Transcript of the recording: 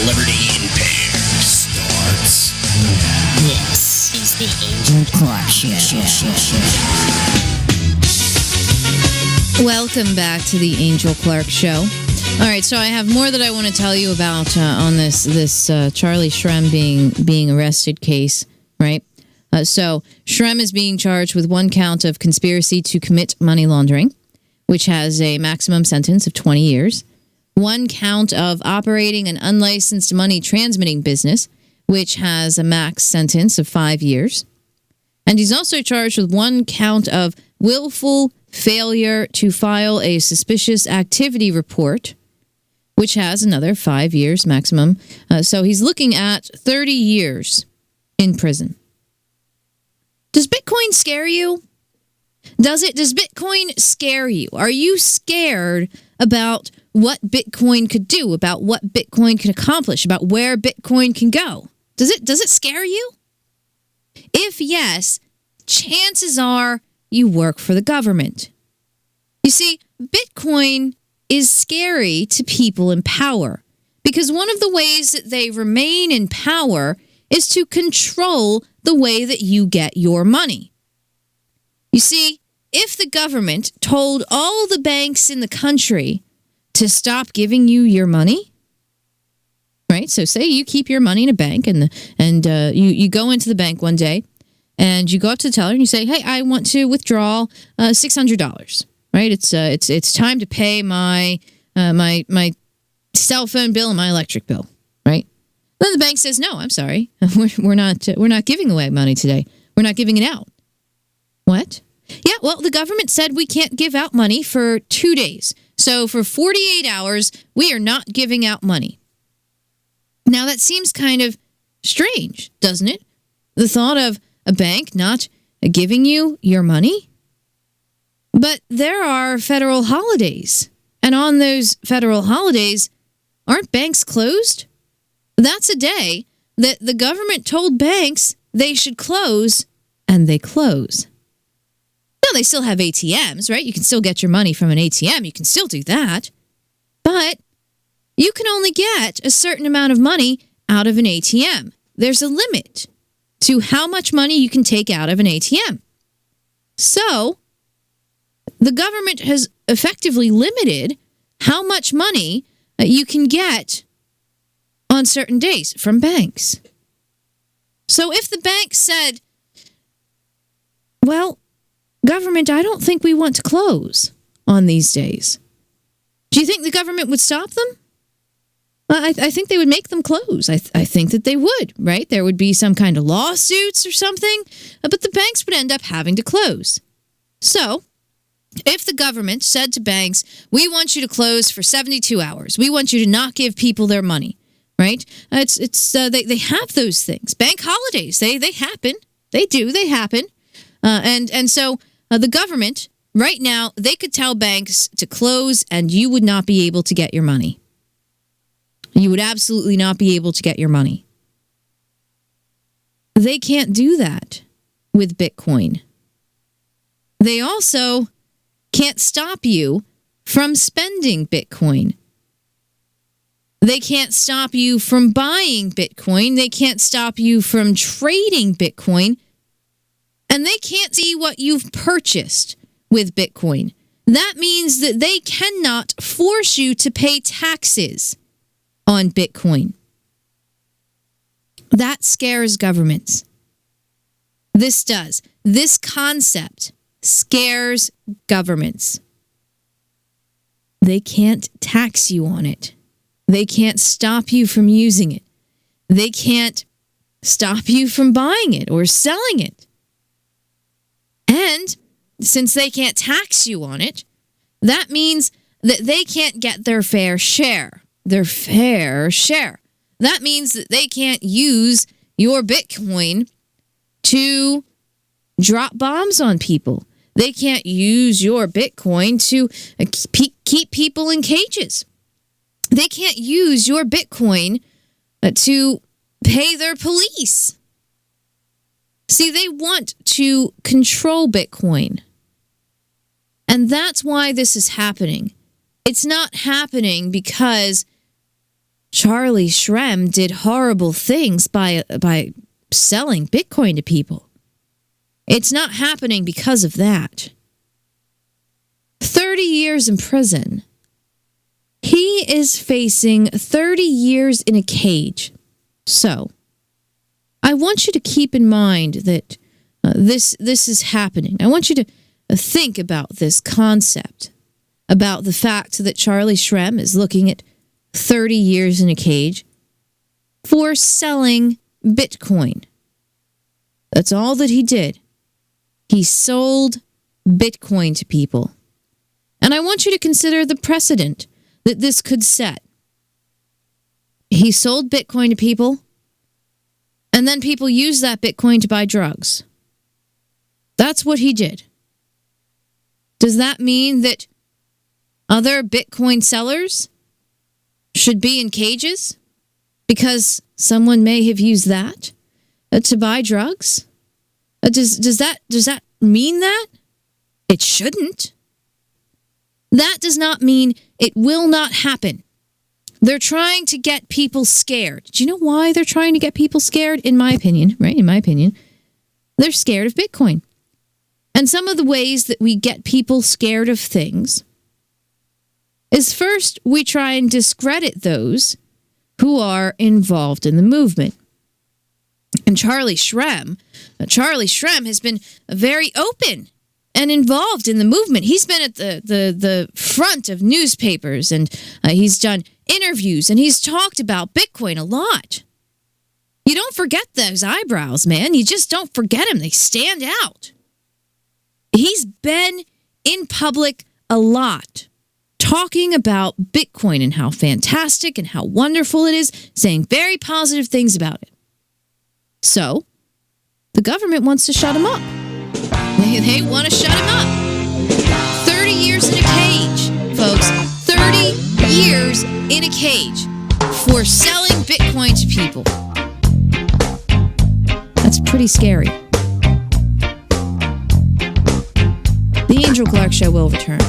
Liberty Impaired starts. This is the Angel Clark Show. Welcome back to the Angel Clark Show. All right, so I have more that I want to tell you about on this Charlie Shrem being arrested case, right? So Shrem is being charged with one count of conspiracy to commit money laundering, which has a maximum sentence of 20 years. One count of operating an unlicensed money transmitting business, which has a max sentence of 5 years. And he's also charged with one count of willful failure to file a suspicious activity report, which has another 5 years maximum. So he's looking at 30 years in prison. Does Bitcoin scare you? Does Bitcoin scare you? Are you scared about what Bitcoin could do, about what Bitcoin can accomplish, about where Bitcoin can go? Does it scare you? If yes, chances are you work for the government. You see, Bitcoin is scary to people in power because one of the ways that they remain in power is to control the way that you get your money. You see, if the government told all the banks in the country to stop giving you your money, right? So say you keep your money in a bank and you go into the bank one day and you go up to the teller and you say, "Hey, I want to withdraw $600." Right? It's time to pay my my cell phone bill and my electric bill, right? Then the bank says, "No, I'm sorry, we're not giving away money today. We're not giving it out." What? Yeah, well, the government said we can't give out money for 2 days. So for 48 hours, we are not giving out money. Now that seems kind of strange, doesn't it? The thought of a bank not giving you your money? But there are federal holidays. And on those federal holidays, aren't banks closed? That's a day that the government told banks they should close, and they close. Now, they still have ATMs, right? You can still get your money from an ATM. You can still do that. But you can only get a certain amount of money out of an ATM. There's a limit to how much money you can take out of an ATM. So the government has effectively limited how much money you can get on certain days from banks. So if the bank said, "Well, government, I don't think we want to close on these days," do you think the government would stop them? I think they would make them close. I think that they would, right? There would be some kind of lawsuits or something, but the banks would end up having to close. So if the government said to banks, "We want you to close for 72 hours. We want you to not give people their money," right? They have those things. Bank holidays, they happen. They happen. And so the government, right now, they could tell banks to close and you would not be able to get your money. You would absolutely not be able to get your money. They can't do that with Bitcoin. They also can't stop you from spending Bitcoin. They can't stop you from buying Bitcoin. They can't stop you from trading Bitcoin. And they can't see what you've purchased with Bitcoin. That means that they cannot force you to pay taxes on Bitcoin. That scares governments. This does. This concept scares governments. They can't tax you on it. They can't stop you from using it. They can't stop you from buying it or selling it. And since they can't tax you on it, that means that they can't get their fair share. Their fair share. That means that they can't use your Bitcoin to drop bombs on people. They can't use your Bitcoin to keep people in cages. They can't use your Bitcoin to pay their police. See, they want to control Bitcoin. And that's why this is happening. It's not happening because Charlie Shrem did horrible things by selling Bitcoin to people. It's not happening because of that. 30 years in prison. He is facing 30 years in a cage. So, I want you to keep in mind that this is happening. I want you to think about this concept, about the fact that Charlie Shrem is looking at 30 years in a cage for selling Bitcoin. That's all that he did. He sold Bitcoin to people. And I want you to consider the precedent that this could set. He sold Bitcoin to people, and then people used that Bitcoin to buy drugs. That's what he did. Does that mean that other Bitcoin sellers should be in cages because someone may have used that to buy drugs? Does that mean that? It shouldn't. That does not mean it will not happen. They're trying to get people scared. Do you know why they're trying to get people scared? In my opinion, right? In my opinion, they're scared of Bitcoin. And some of the ways that we get people scared of things is first, we try and discredit those who are involved in the movement. And Charlie Shrem has been very open and involved in the movement. He's been at the front of newspapers, and he's done interviews, and he's talked about Bitcoin a lot. You don't forget those eyebrows, man. You just don't forget them. They stand out. He's been in public a lot, talking about Bitcoin and how fantastic and how wonderful it is, saying very positive things about it. So, the government wants to shut him up. They want to shut him up. 30 years in a cage, folks. 30 years in a cage for selling Bitcoin to people. That's pretty scary. The Angel Clark Show will return.